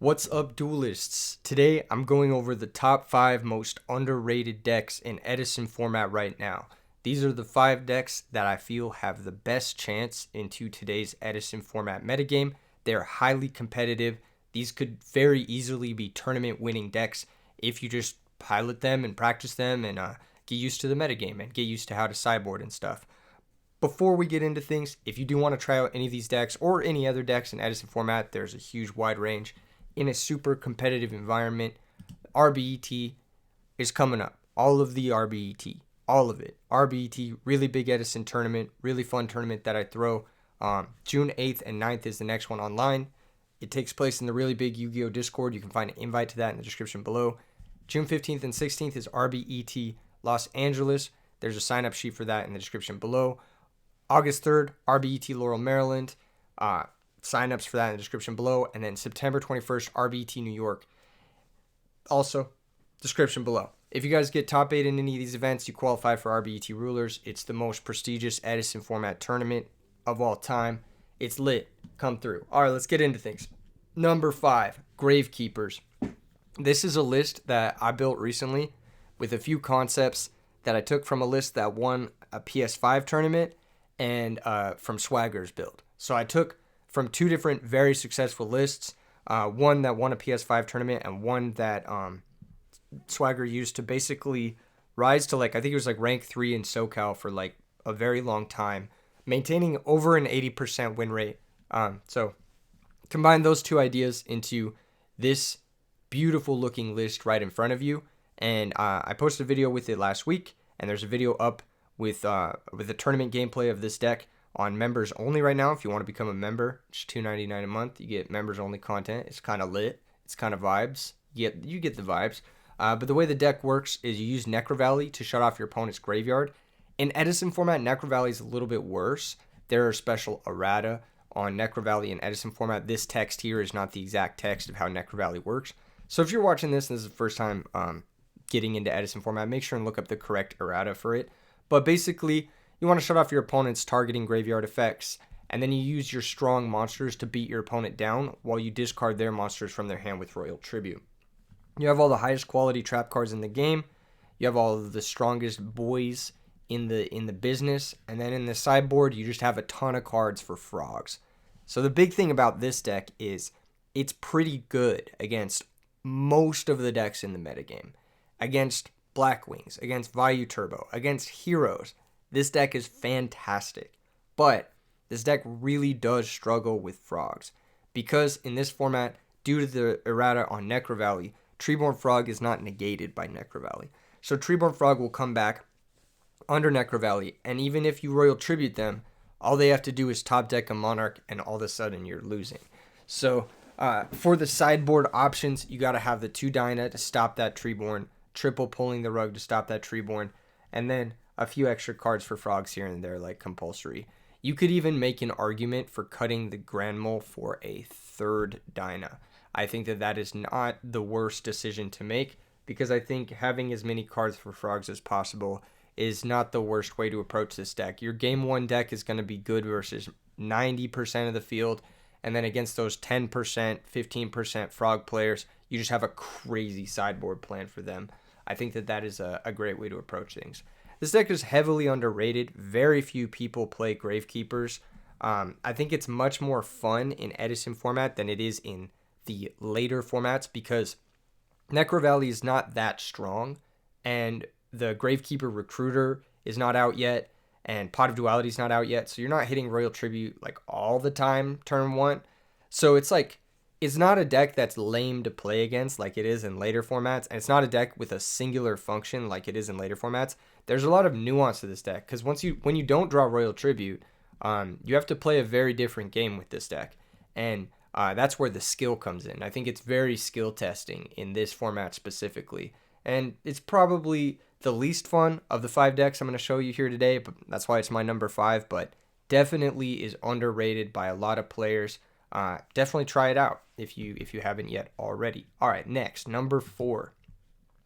What's up, duelists? Today I'm going over the top 5 most underrated decks in Edison format right now. These are the 5 decks that I feel have the best chance into today's Edison format metagame. They're highly competitive. These could very easily be tournament winning decks if you just pilot them and practice them and get used to the metagame and get used to how to sideboard and stuff. Before we get into things, if you do want to try out any of these decks or any other decks in Edison format, there's a huge wide range. In a super competitive environment, RBET is coming up. All of the RBET, all of it. RBET, really big Edison tournament, really fun tournament that I throw. June 8th and 9th is the next one online. It takes place in the really big Yu-Gi-Oh Discord. You can find an invite to that in the description below. June 15th and 16th is RBET Los Angeles. There's a sign-up sheet for that in the description below. August 3rd, RBET Laurel, Maryland. Sign-ups for that in the description below. And then September 21st, RBT New York. Also, description below. If you guys get top 8 in any of these events, you qualify for RBT Rulers. It's the most prestigious Edison format tournament of all time. It's lit. Come through. All right, let's get into things. Number 5, Gravekeepers. This is a list that I built recently with a few concepts that I took from a list that won a PS5 tournament and from Swagger's build. So I took from 2 different very successful lists, one that won a PS5 tournament and one that Swagger used to basically rise to I think it was rank 3 in SoCal for a very long time, maintaining over an 80% win rate. So combine those 2 ideas into this beautiful looking list right in front of you. And I posted a video with it last week, and there's a video up with the tournament gameplay of this deck on members only right now. If you want to become a member, it's $2.99 a month. You get members only content. It's kind of lit. It's kind of vibes. You get the vibes. But the way the deck works is you use Necro Valley to shut off your opponent's graveyard. In Edison format, Necro Valley is a little bit worse. There are special errata on Necro Valley in Edison format. This text here is not the exact text of how Necro Valley works. So if you're watching this and this is the first time getting into Edison format, make sure and look up the correct errata for it. But basically, you want to shut off your opponent's targeting graveyard effects, and then you use your strong monsters to beat your opponent down while you discard their monsters from their hand with Royal Tribute. You have all the highest quality trap cards in the game. You have all of the strongest boys in the business, and then in the sideboard, you just have a ton of cards for frogs. So the big thing about this deck is it's pretty good against most of the decks in the metagame. Against Blackwings, against Vayu Turbo, against Heroes. This deck is fantastic, but this deck really does struggle with frogs because in this format, due to the errata on Necro Valley, Treeborn Frog is not negated by Necro Valley. So Treeborn Frog will come back under Necro Valley, and even if you Royal Tribute them, all they have to do is top deck a Monarch, and all of a sudden you're losing. So for the sideboard options, you got to have the 2 Dyna to stop that Treeborn, triple pulling the rug to stop that Treeborn, and then a few extra cards for frogs here and there, like compulsory. You could even make an argument for cutting the Grand Mole for a 3rd Dyna. I think that is not the worst decision to make because I think having as many cards for frogs as possible is not the worst way to approach this deck. Your game 1 deck is going to be good versus 90% of the field, and then against those 10%, 15% frog players, you just have a crazy sideboard plan for them. I think that is a great way to approach things. This deck is heavily underrated. Very few people play Gravekeepers. I think it's much more fun in Edison format than it is in the later formats because Necro Valley is not that strong, and the Gravekeeper Recruiter is not out yet, and Pot of Duality is not out yet, so you're not hitting Royal Tribute all the time turn 1. So it's not a deck that's lame to play against like it is in later formats, and it's not a deck with a singular function like it is in later formats. There's a lot of nuance to this deck because when you don't draw Royal Tribute, you have to play a very different game with this deck, and that's where the skill comes in. I think it's very skill testing in this format specifically, and it's probably the least fun of the 5 decks I'm going to show you here today, but that's why it's my number 5, but definitely is underrated by a lot of players. Definitely try it out if you haven't yet already. All right, next, number 4.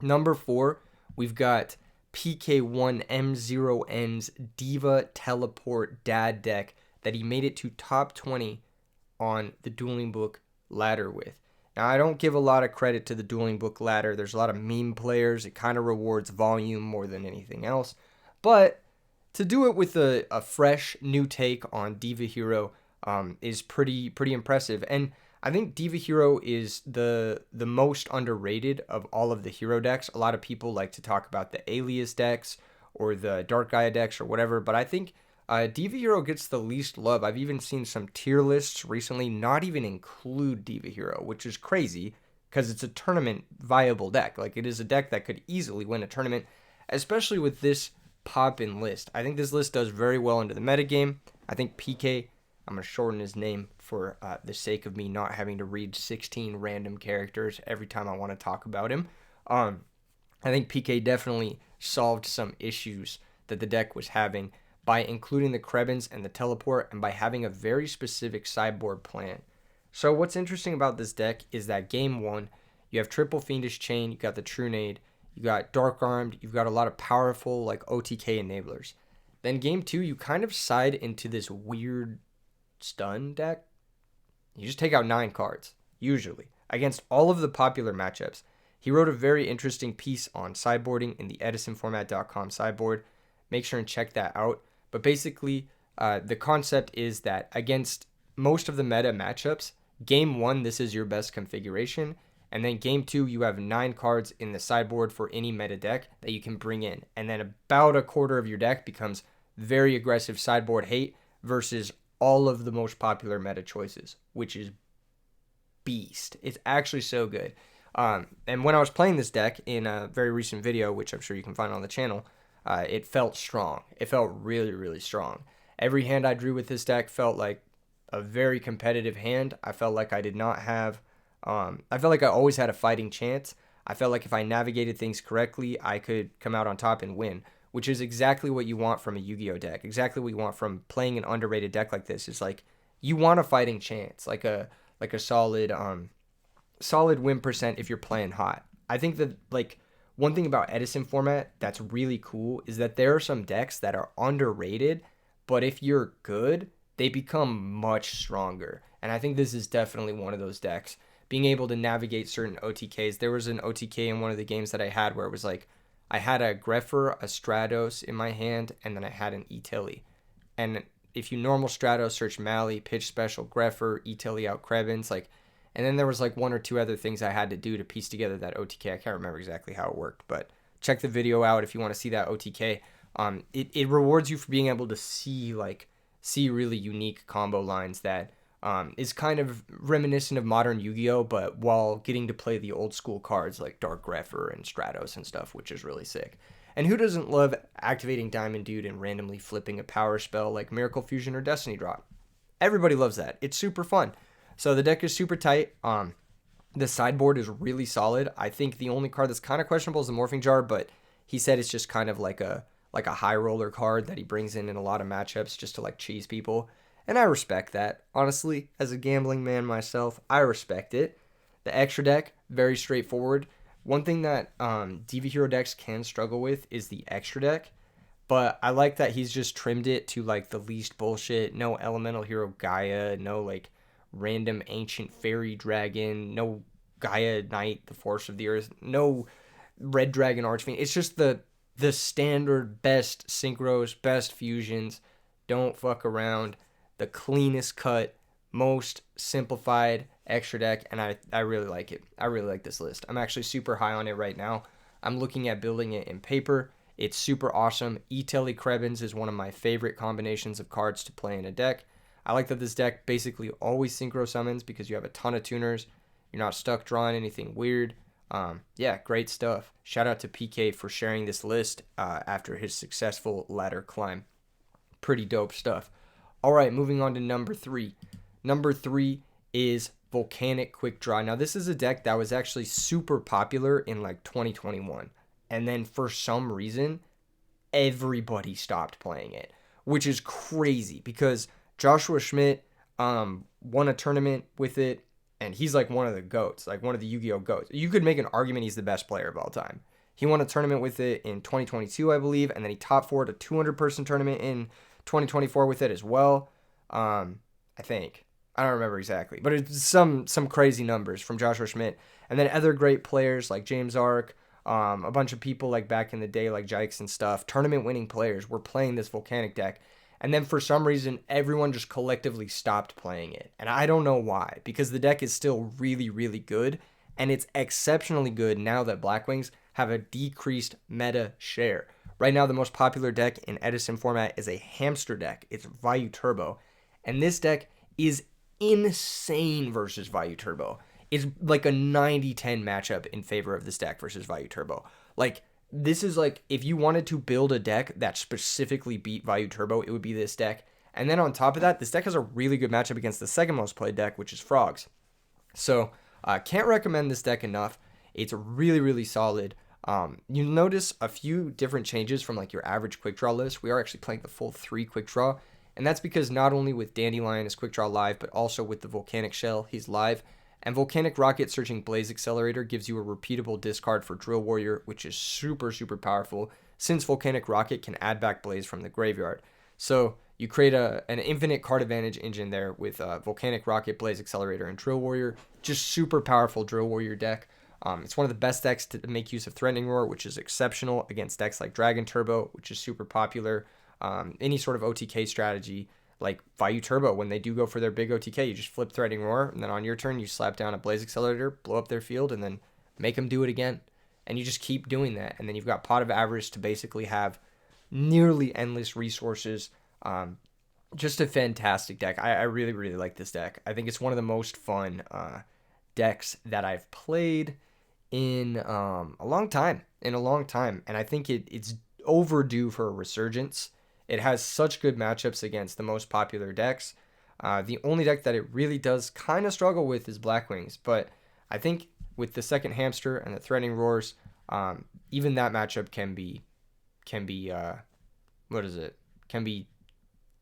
Number 4, we've got PK1M0N's Diva Teleport Dad deck that he made it to top 20 on the Dueling Book ladder with. Now, I don't give a lot of credit to the dueling book ladder. There's a lot of meme players. It kind of rewards volume more than anything else. But to do it with a fresh new take on Diva Hero is pretty impressive. And I think Diva Hero is the most underrated of all of the hero decks. A lot of people like to talk about the Alias decks or the Dark Gaia decks or whatever, but I think Diva Hero gets the least love. I've even seen some tier lists recently not even include Diva Hero, which is crazy because it's a tournament viable deck. Like, it is a deck that could easily win a tournament, especially with this pop-in list. I think this list does very well into the metagame. I think PK, I'm going to shorten his name for the sake of me not having to read 16 random characters every time I want to talk about him. I think PK definitely solved some issues that the deck was having by including the Krebins and the teleport and by having a very specific sideboard plan. So what's interesting about this deck is that game 1, you have triple Fiendish Chain, you got the Trunade, you got Dark Armed, you've got a lot of powerful like OTK enablers. Then game 2, you kind of side into this weird stun deck. You just take out 9 cards, usually, against all of the popular matchups. He wrote a very interesting piece on sideboarding in the edisonformat.com sideboard. Make sure and check that out. But basically, the concept is that against most of the meta matchups, game 1, this is your best configuration. And then game 2, you have 9 cards in the sideboard for any meta deck that you can bring in. And then about a quarter of your deck becomes very aggressive sideboard hate versus all of the most popular meta choices, which is beast. It's actually so good. And when I was playing this deck in a very recent video, which I'm sure you can find on the channel, it felt strong. It felt really strong. Every hand I drew with this deck felt like a very competitive hand. I felt like I did not have... I felt like I always had a fighting chance. I felt like if I navigated things correctly, I could come out on top and win, which is exactly what you want from a Yu-Gi-Oh deck. Exactly what you want from playing an underrated deck like this. Is like, you want a fighting chance, like a solid win percent if you're playing hot. I think that, like, one thing about Edison format that's really cool is that there are some decks that are underrated, but if you're good, they become much stronger. And I think this is definitely one of those decks. Being able to navigate certain OTKs. There was an OTK in one of the games that I had where it was like, I had a Greffer, a Stratos in my hand, and then I had an E-Tilly. And if you normal Stratos, search Mally, pitch special, Greffer, E-Tilly out Krebins, like, and then there was like 1 or 2 other things I had to do to piece together that OTK. I can't remember exactly how it worked, but check the video out if you want to see that OTK. It rewards you for being able to see really unique combo lines that is kind of reminiscent of modern Yu-Gi-Oh, but while getting to play the old school cards like Dark Greffer and Stratos and stuff, which is really sick. And who doesn't love activating Diamond Dude and randomly flipping a power spell like Miracle Fusion or Destiny Drop? Everybody loves that. It's super fun. So the deck is super tight. The sideboard is really solid. I think the only card that's kind of questionable is the Morphing Jar, but he said it's just kind of like a high roller card that he brings in a lot of matchups just to like cheese people. And I respect that. Honestly, as a gambling man myself, I respect it. The extra deck, very straightforward. One thing that Diva Hero decks can struggle with is the extra deck. But I like that he's just trimmed it to like the least bullshit. No Elemental Hero Gaia, no like random ancient fairy dragon, no Gaia Knight, the Force of the Earth, no Red Dragon Archfiend. It's just the standard best synchros, best fusions. Don't fuck around. The cleanest cut, most simplified extra deck, and I really like it. I really like this list. I'm actually super high on it right now. I'm looking at building it in paper. It's super awesome. E-Telly Krebins is one of my favorite combinations of cards to play in a deck. I like that this deck basically always synchro summons because you have a ton of tuners. You're not stuck drawing anything weird. Yeah, great stuff. Shout out to PK for sharing this list after his successful ladder climb. Pretty dope stuff. All right, moving on to number 3. Number 3 is Volcanic Quick Draw. Now, this is a deck that was actually super popular in like 2021. And then for some reason, everybody stopped playing it, which is crazy because Joshua Schmidt won a tournament with it, and he's like one of the GOATs, like one of the Yu-Gi-Oh! GOATs. You could make an argument he's the best player of all time. He won a tournament with it in 2022, I believe, and then he top 4'd a 200-person tournament in 2024 with it as well. I think. I don't remember exactly, but it's some crazy numbers from Joshua Schmidt. And then other great players like James Ark, a bunch of people like back in the day like Jikes and stuff, tournament winning players were playing this Volcanic deck. And then for some reason, everyone just collectively stopped playing it. And I don't know why, because the deck is still really, really good. And it's exceptionally good now that Blackwings have a decreased meta share. Right now, the most popular deck in Edison format is a hamster deck. It's Vayu Turbo. And this deck is insane versus Vayu Turbo. It's like a 90-10 matchup in favor of this deck versus Vayu Turbo. Like, this is like, if you wanted to build a deck that specifically beat Vayu Turbo, it would be this deck. And then on top of that, this deck has a really good matchup against the second most played deck, which is Frogs. So, can't recommend this deck enough. It's really, really solid. You'll notice a few different changes from like your average quick draw list. We are actually playing the full 3 quick draw. And that's because not only with Dandelion is quick draw live, but also with the Volcanic Shell, he's live. And Volcanic Rocket searching Blaze Accelerator gives you a repeatable discard for Drill Warrior, which is super, super powerful since Volcanic Rocket can add back Blaze from the graveyard. So you create an infinite card advantage engine there with Volcanic Rocket, Blaze Accelerator, and Drill Warrior. Just super powerful Drill Warrior deck. It's one of the best decks to make use of Threatening Roar, which is exceptional against decks like Dragon Turbo, which is super popular. Any sort of OTK strategy like Vayu Turbo, when they do go for their big OTK, you just flip Threatening Roar, and then on your turn, you slap down a Blaze Accelerator, blow up their field, and then make them do it again. And you just keep doing that. And then you've got Pot of Avarice to basically have nearly endless resources. Just a fantastic deck. I really, really like this deck. I think it's one of the most fun decks that I've played in a long time. And I think it's overdue for a resurgence. It has such good matchups against the most popular decks. The only deck that it really does kind of struggle with is Blackwings, but I think with the second Hamster and the Threatening Roars, even that matchup can be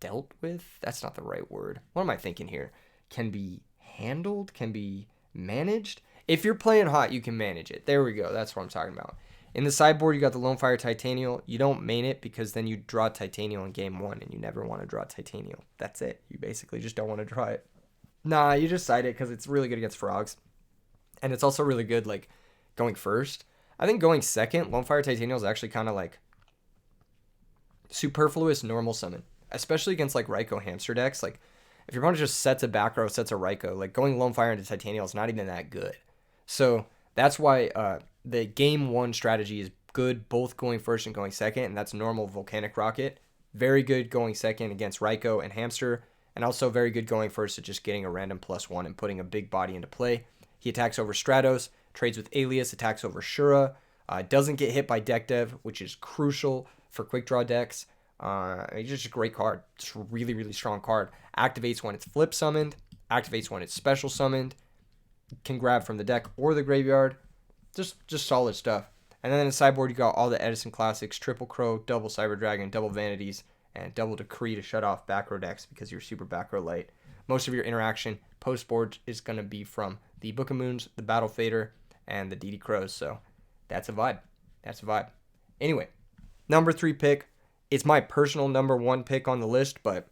dealt with? That's not the right word. What am I thinking here? Can be handled? Can be managed? If you're playing hot, you can manage it. There we go. That's what I'm talking about. In the sideboard, you got the Lone Fire Titanial. You don't main it because then you draw Titanial in game 1, and you never want to draw Titanial. That's it. You basically just don't want to draw it. Nah, you just side it because it's really good against Frogs. And it's also really good, like, going first. I think going second, Lone Fire Titanial is actually kind of like superfluous normal summon. Especially against, like, Raikou Hamster decks. Like, if your opponent just sets a back row, sets a Raikou, like, going Lone Fire into Titanial is not even that good. So that's why the game 1 strategy is good, both going first and going second, and that's normal Volcanic Rocket. Very good going second against Raikou and Hamster, and also very good going first at just getting a random +1 and putting a big body into play. He attacks over Stratos, trades with Alias, attacks over Shura, doesn't get hit by deck dev, which is crucial for quick draw decks. It's just a great card. Just a really, really strong card. Activates when it's flip summoned, activates when it's special summoned, can grab from the deck or the graveyard. Just solid stuff. And then in the sideboard, you got all the Edison classics, Triple Crow, Double Cyber Dragon, Double Vanities, and Double Decree to shut off back row decks because you're super back row light. Most of your interaction post-board is going to be from the Book of Moons, the Battle Fader, and the DD Crows. So that's a vibe. Anyway, number 3 pick. It's my personal number 1 pick on the list, but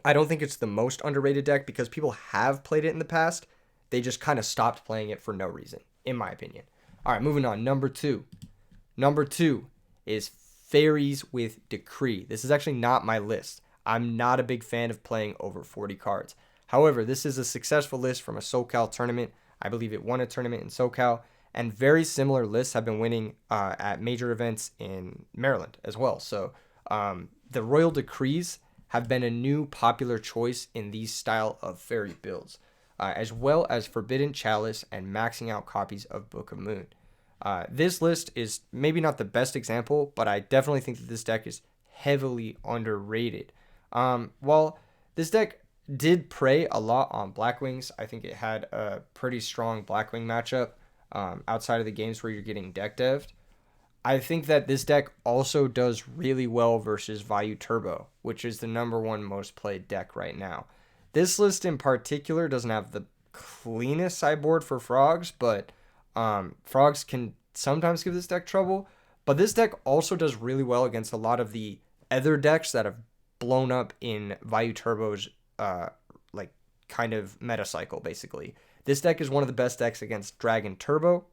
I don't think it's the most underrated deck because people have played it in the past. They just kind of stopped playing it for no reason, in my opinion. All right, moving on. Number 2. Number 2 is Fairies with Decree. This is actually not my list. I'm not a big fan of playing over 40 cards. However, this is a successful list from a SoCal tournament. I believe it won a tournament in SoCal. And very similar lists have been winning at major events in Maryland as well. So the Royal Decrees have been a new popular choice in these style of fairy builds, as well as Forbidden Chalice and maxing out copies of Book of Moon. This list is maybe not the best example, but I definitely think that this deck is heavily underrated. While this deck did prey a lot on Blackwings, I think it had a pretty strong Blackwing matchup. Outside of the games where you're getting deck deved. I think that this deck also does really well versus Vayu Turbo, which is the number 1 most played deck right now. This list in particular doesn't have the cleanest sideboard for Frogs, but Frogs can sometimes give this deck trouble. But this deck also does really well against a lot of the other decks that have blown up in Vayu Turbo's kind of meta cycle, basically. This deck is one of the best decks against Dragon Turbo.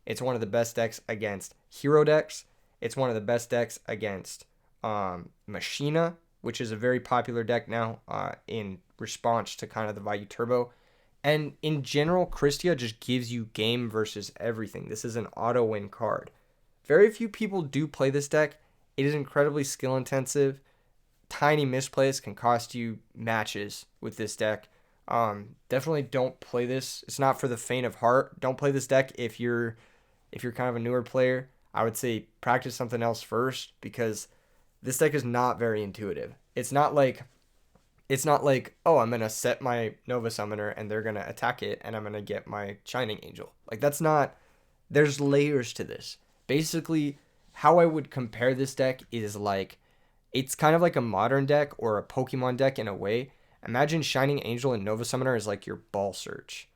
It's one of the best decks against Hero decks. It's one of the best decks against Machina, which is a very popular deck now in response to kind of the Vayu Turbo. And in general, Christia just gives you game versus everything. This is an auto-win card. Very few people do play this deck. It is incredibly skill intensive. Tiny misplays can cost you matches with this deck. Definitely don't play this. It's not for the faint of heart. Don't play this deck if you're kind of a newer player. I would say practice something else first, because this deck is not very intuitive. It's not like, oh, I'm going to set my Nova Summoner and they're going to attack it and I'm going to get my Shining Angel. Like, that's not, there's layers to this. Basically, how I would compare this deck is like, it's kind of like a modern deck or a Pokemon deck in a way. Imagine Shining Angel and Nova Summoner as like your ball search.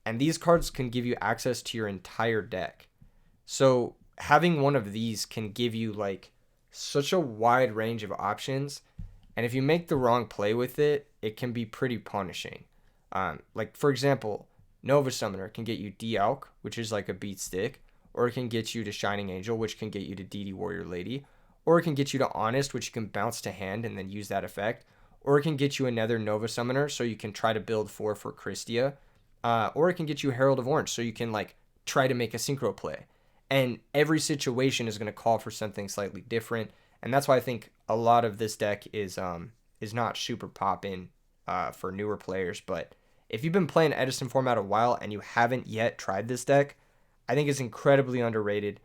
And these cards can give you access to your entire deck. So having one of these can give you like such a wide range of options. And if you make the wrong play with it, it can be pretty punishing. Like, for example, Nova Summoner can get you Dialk, which is like a beat stick, or it can get you to Shining Angel, which can get you to DD Warrior Lady, or it can get you to Honest, which you can bounce to hand and then use that effect, or it can get you another Nova Summoner, so you can try to build 4 for Christia, or it can get you Herald of Orange, so you can like try to make a synchro play. And every situation is going to call for something slightly different. And that's why I think a lot of this deck is not super poppin' for newer players. But if you've been playing Edison format a while and you haven't yet tried this deck, I think it's incredibly underrated.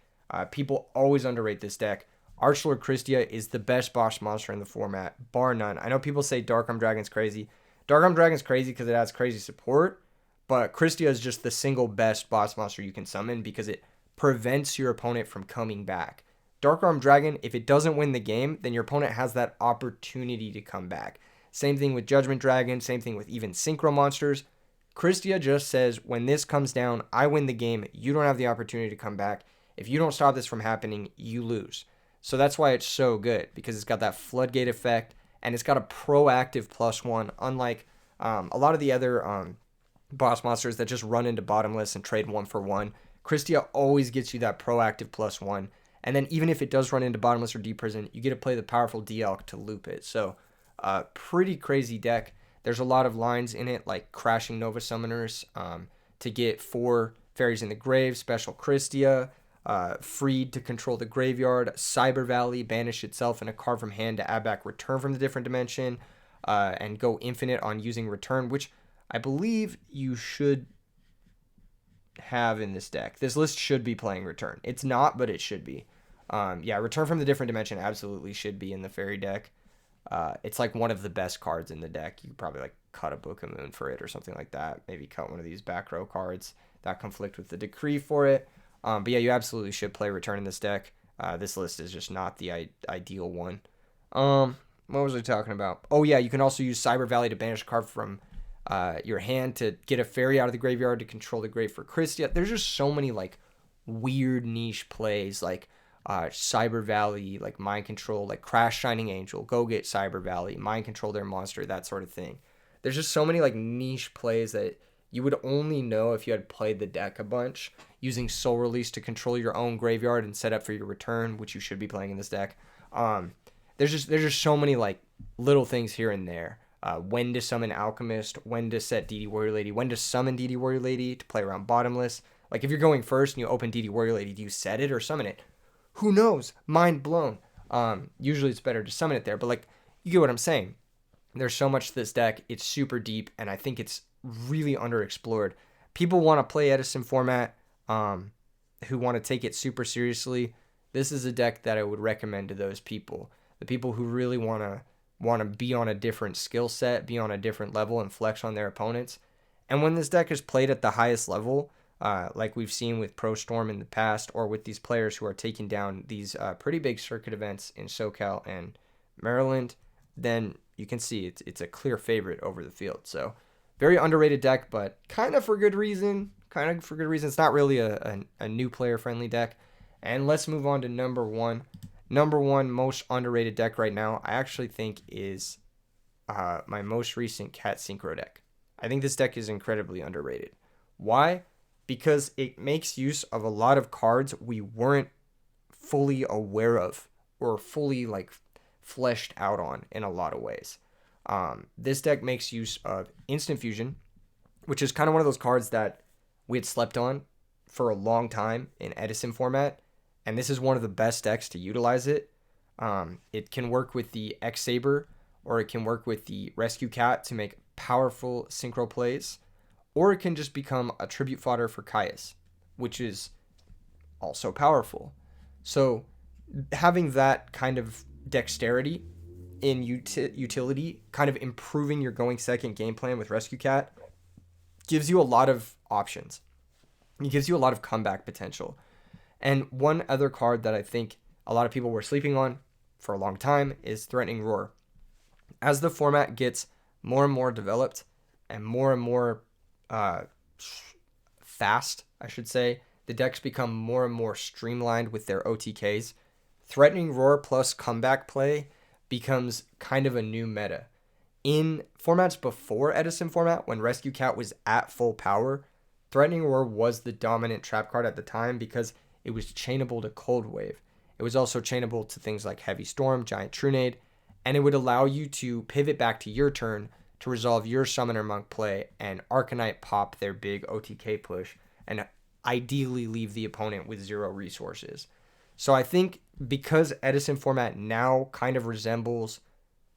People always underrate this deck. Archlord Christia is the best boss monster in the format, bar none. I know people say Dark Arm Dragon's crazy. Dark Arm Dragon's crazy because it has crazy support, but Christia is just the single best boss monster you can summon because it prevents your opponent from coming back. Dark Arm Dragon, if it doesn't win the game, then your opponent has that opportunity to come back. Same thing with Judgment Dragon, same thing with even Synchro Monsters. Christia just says, when this comes down, I win the game, you don't have the opportunity to come back. If you don't stop this from happening, you lose. So that's why it's so good, because it's got that floodgate effect, and it's got a proactive +1, unlike a lot of the other boss monsters that just run into bottomless and trade 1 for 1. Christia always gets you that proactive +1. And then even if it does run into bottomless or deep prison, you get to play the powerful Dialk to loop it. So pretty crazy deck. There's a lot of lines in it, like crashing Nova Summoners to get 4 Fairies in the Grave, special Christia, freed to control the graveyard, Cyber Valley, banish itself in a card from hand to add back return from the different dimension, and go infinite on using return, which I believe you should have in this deck. This list should be playing return. It's not, but it should be. Yeah, return from the different dimension absolutely should be in the fairy deck. It's like one of the best cards in the deck. You could probably like cut a Book of Moon for it or something like that. Maybe cut one of these back row cards that conflict with the decree for it. But yeah, you absolutely should play return in this deck. This list is just not the ideal one. What was I talking about? Oh yeah, you can also use Cyber Valley to banish a card from your hand to get a fairy out of the graveyard to control the grave for Christia. There's just so many like weird niche plays, like Cyber Valley, like mind control, like Crash Shining Angel, go get Cyber Valley, mind control their monster, that sort of thing. There's just so many like niche plays that you would only know if you had played the deck a bunch, using Soul Release to control your own graveyard and set up for your return, which you should be playing in this deck. There's just so many like little things here and there. When to summon Alchemist, when to set DD Warrior Lady, when to summon DD Warrior Lady to play around bottomless. Like if you're going first and you open DD Warrior Lady, do you set it or summon it? Who knows? Mind blown. Usually it's better to summon it there, but like you get what I'm saying. There's so much to this deck. It's super deep, and I think it's really underexplored. People want to play Edison format, who want to take it super seriously. This is a deck that I would recommend to those people. The people who really want to be on a different skill set, be on a different level, and flex on their opponents. And when this deck is played at the highest level, like we've seen with Pro Storm in the past, or with these players who are taking down these pretty big circuit events in SoCal and Maryland, then you can see it's a clear favorite over the field. So very underrated deck, but kind of for good reason. It's not really a new player-friendly deck. And let's move on to number one. Number one most underrated deck right now, I actually think is my most recent Cat Synchro deck. I think this deck is incredibly underrated. Why? Because it makes use of a lot of cards we weren't fully aware of or fully like fleshed out on in a lot of ways. This deck makes use of Instant Fusion, which is kind of one of those cards that we had slept on for a long time in Edison format, and this is one of the best decks to utilize it. It can work with the X Saber, or it can work with the Rescue Cat to make powerful synchro plays, or it can just become a tribute fodder for Caius, which is also powerful. So having that kind of dexterity in utility, kind of improving your going second game plan with Rescue Cat, gives you a lot of options. It gives you a lot of comeback potential. And one other card that I think a lot of people were sleeping on for a long time is Threatening Roar. As the format gets more and more developed and more fast, I should say, the decks become more and more streamlined with their OTKs. Threatening Roar plus comeback play becomes kind of a new meta. In formats before Edison format, when Rescue Cat was at full power, Threatening Roar was the dominant trap card at the time because it was chainable to Cold Wave. It was also chainable to things like Heavy Storm, Giant Trunade, and it would allow you to pivot back to your turn to resolve your Summoner Monk play and Arcanite pop their big OTK push and ideally leave the opponent with 0 resources. So I think because Edison format now kind of resembles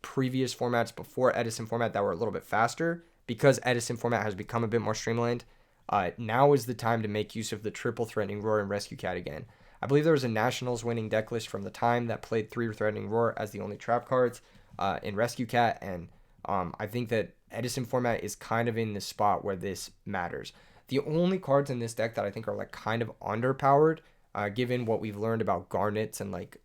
previous formats before Edison format that were a little bit faster, because Edison format has become a bit more streamlined, now is the time to make use of the triple Threatening Roar and Rescue Cat again. I believe there was a Nationals winning deck list from the time that played 3 Threatening Roar as the only trap cards in Rescue Cat, and I think that Edison format is kind of in the spot where this matters. The only cards in this deck that I think are like kind of underpowered, given what we've learned about Garnets and like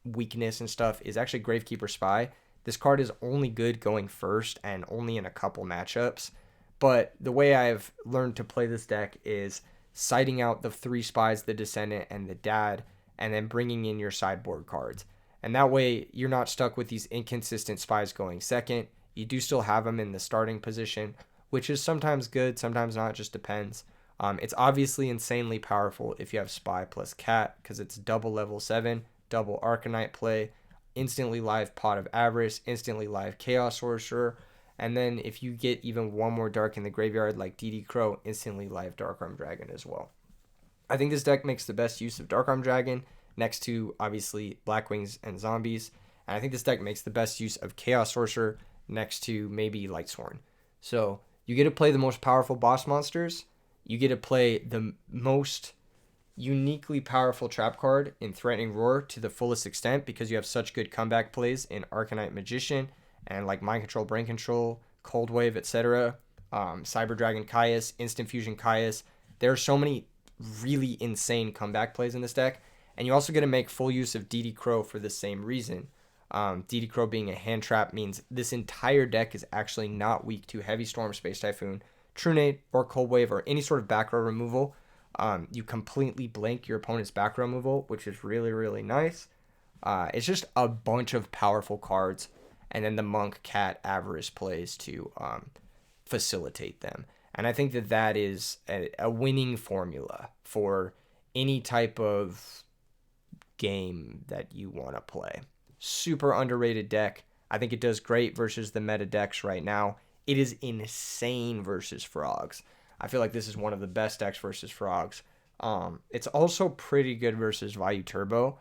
weakness and stuff, is actually Gravekeeper Spy. This card is only good going first and only in a couple matchups. But the way I've learned to play this deck is citing out the 3 spies, the Descendant, and the Dad, and then bringing in your sideboard cards. And that way, you're not stuck with these inconsistent spies going second. You do still have them in the starting position, which is sometimes good, sometimes not, just depends. It's obviously insanely powerful if you have Spy plus Cat, because it's double level 7, double Arcanite play, instantly live Pot of Avarice, instantly live Chaos Sorcerer, and then if you get even one more Dark in the graveyard like DD Crow, instantly live Dark-Armed Dragon as well. I think this deck makes the best use of Dark-Armed Dragon next to, obviously, Blackwings and Zombies, and I think this deck makes the best use of Chaos Sorcerer next to maybe Lightsworn. So you get to play the most powerful boss monsters, you get to play the most uniquely powerful trap card in Threatening Roar to the fullest extent because you have such good comeback plays in Arcanite Magician and like Mind Control, Brain Control, Cold Wave, etc. Cyber Dragon Caius, Instant Fusion Caius. There are so many really insane comeback plays in this deck, and you also get to make full use of DD Crow for the same reason. DD Crow being a hand trap means this entire deck is actually not weak to Heavy Storm, Space Typhoon, Trunade, or Cold Wave, or any sort of back row removal. You completely blank your opponent's back row removal, which is really, really nice. It's just a bunch of powerful cards, and then the Monk, Cat, Avarice plays to facilitate them. And I think that that is a winning formula for any type of game that you want to play. Super underrated deck. I think it does great versus the meta decks right now. It is insane versus Frogs. I feel like this is one of the best decks versus Frogs. It's also pretty good versus Vayu Turbo.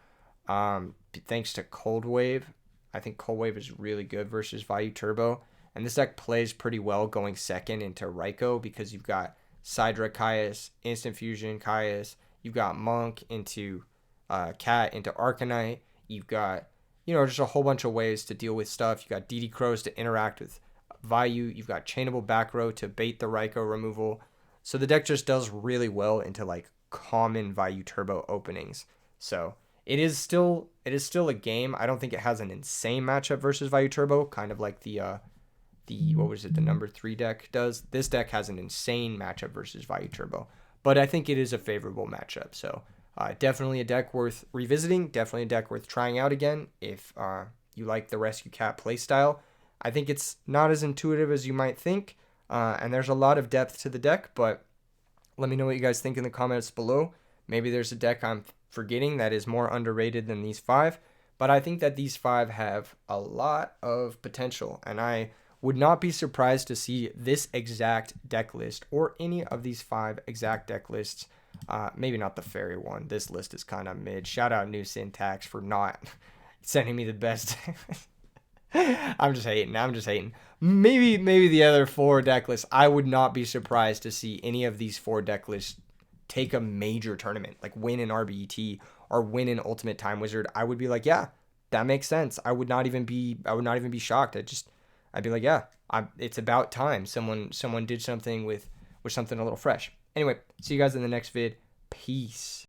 Thanks to Cold Wave. I think Cold Wave is really good versus Vayu Turbo. And this deck plays pretty well going second into Raikou because you've got Sidra Caius, Instant Fusion Caius. You've got Monk into Cat into Arcanite. You've got, just a whole bunch of ways to deal with stuff. You've got DD Crows to interact with Vayu. You've got Chainable Back Row to bait the Raikou removal. So the deck just does really well into like common Vayu Turbo openings. So it is still a game. I don't think it has an insane matchup versus Vayu Turbo, kind of like the number 3 deck does. This deck has an insane matchup versus Vayu Turbo, but I think it is a favorable matchup. So definitely a deck worth revisiting. Definitely a deck worth trying out again if you like the Rescue Cat playstyle. I think it's not as intuitive as you might think, And there's a lot of depth to the deck, but let me know what you guys think in the comments below. Maybe there's a deck I'm forgetting that is more underrated than these 5, but I think that these 5 have a lot of potential, and I would not be surprised to see this exact deck list or any of these 5 exact deck lists. Maybe not the fairy one. This list is kind of mid. Shout out New Syntax for not sending me the best. I'm just hating. Maybe the other 4 deck lists. I would not be surprised to see any of these 4 deck lists take a major tournament, like win an RBET or win an Ultimate Time Wizard. I would be like, yeah, that makes sense. I would not even be shocked. I'd be like, yeah, it's about time someone did something with something a little fresh. Anyway, see you guys in the next vid. Peace.